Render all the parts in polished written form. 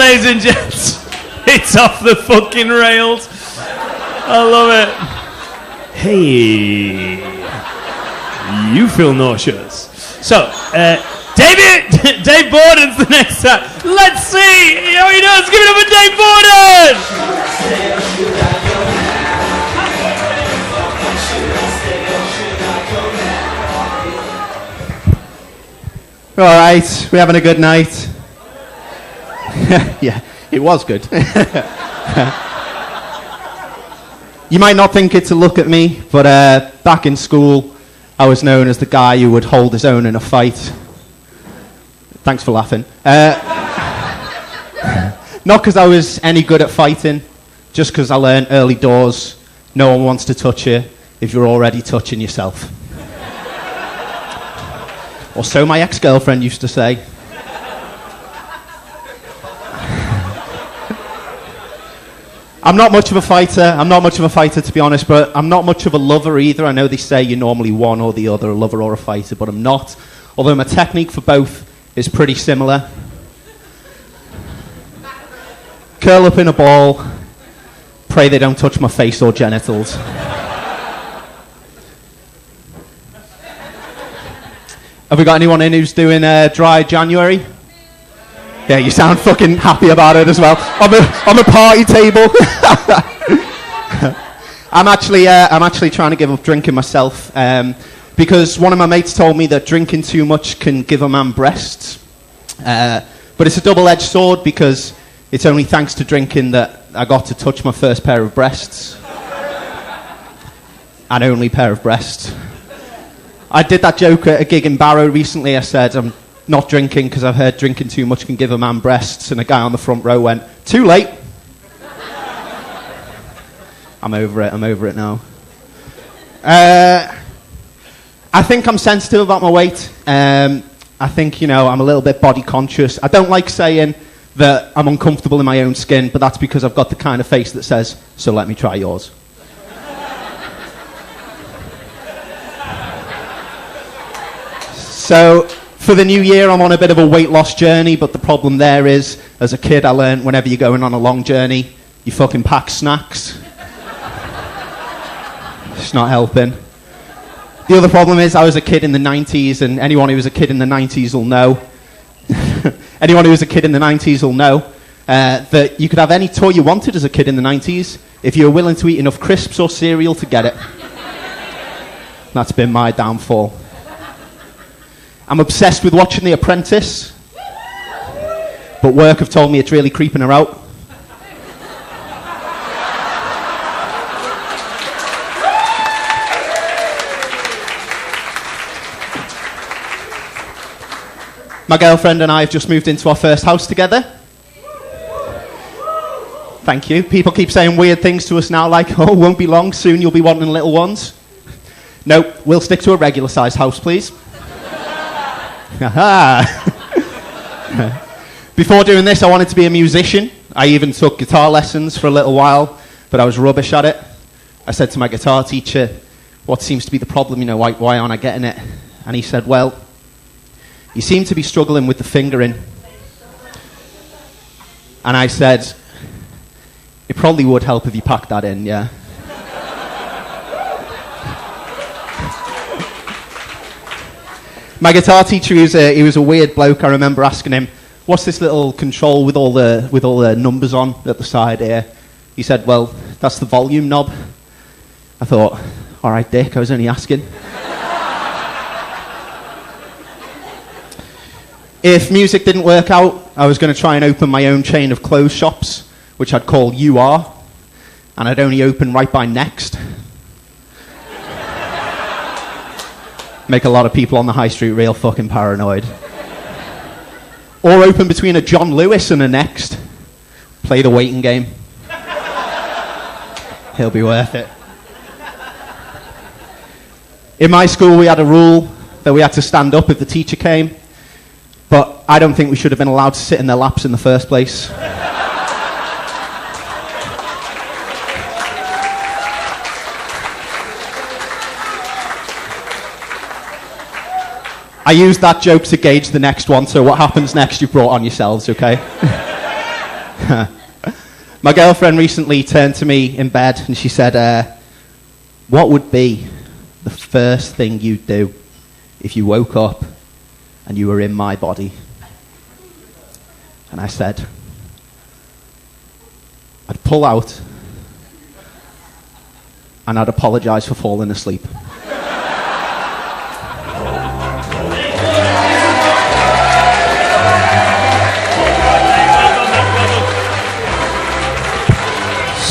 ladies and gents, it's off the fucking rails. I love it. Hey, you feel nauseous. So, Dave Bawden's the next time. Let's see how he does. Give it up for Dave Bawden. All right, we're having a good night. Yeah, it was good. You might not think it's a look at me, but back in school, I was known as the guy who would hold his own in a fight. Thanks for laughing. Not because I was any good at fighting, just because I learned early doors, no one wants to touch you if you're already touching yourself. Or so my ex-girlfriend used to say. I'm not much of a fighter. To be honest, but I'm not much of a lover either. I know they say you're normally one or the other, a lover or a fighter, but I'm not. Although my technique for both is pretty similar. Curl up in a ball, pray they don't touch my face or genitals. Have we got anyone in who's doing dry January? Yeah, you sound fucking happy about it as well. On the party table. I'm actually trying to give up drinking myself because one of my mates told me that drinking too much can give a man breasts. But it's a double-edged sword because it's only thanks to drinking that I got to touch my first pair of breasts. An only pair of breasts. I did that joke at a gig in Barrow recently. I said, I'm not drinking because I've heard drinking too much can give a man breasts, and a guy on the front row went, too late. I'm over it now. I think I'm sensitive about my weight. I think, I'm a little bit body conscious. I don't like saying that I'm uncomfortable in my own skin, but that's because I've got the kind of face that says, so let me try yours. So, for the new year, I'm on a bit of a weight loss journey, but the problem there is, as a kid, I learned whenever you're going on a long journey, you fucking pack snacks. It's not helping. The other problem is, I was a kid in the 90s, and anyone who was a kid in the 90s will know, that you could have any toy you wanted as a kid in the 90s if you were willing to eat enough crisps or cereal to get it. That's been my downfall. I'm obsessed with watching The Apprentice, but work have told me it's really creeping her out. My girlfriend and I have just moved into our first house together. Thank you. People keep saying weird things to us now, like, oh, won't be long, soon you'll be wanting little ones. No, we'll stick to a regular-sized house, please. Before doing this, I wanted to be a musician. I even took guitar lessons for a little while, but I was rubbish at it. I said to my guitar teacher, what seems to be the problem, why aren't I getting it? And he said, well, you seem to be struggling with the fingering. And I said, it probably would help if you packed that in, yeah. My guitar teacher, he was a weird bloke. I remember asking him, what's this little control with all the numbers on at the side here? He said, well, that's the volume knob. I thought, all right, Dick, I was only asking. If music didn't work out, I was going to try and open my own chain of clothes shops, which I'd call You Are, and I'd only open right by Next. Make a lot of people on the high street real fucking paranoid. Or open between a John Lewis and a Next. Play the waiting game. He'll be worth it. In my school, we had a rule that we had to stand up if the teacher came, but I don't think we should have been allowed to sit in their laps in the first place. I used that joke to gauge the next one, so what happens next, you've brought on yourselves, okay? My girlfriend recently turned to me in bed and she said, what would be the first thing you'd do if you woke up and you were in my body? And I said, I'd pull out and I'd apologise for falling asleep.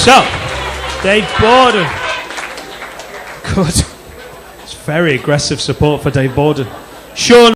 So, Dave Bawden. Good. It's very aggressive support for Dave Bawden. Sean.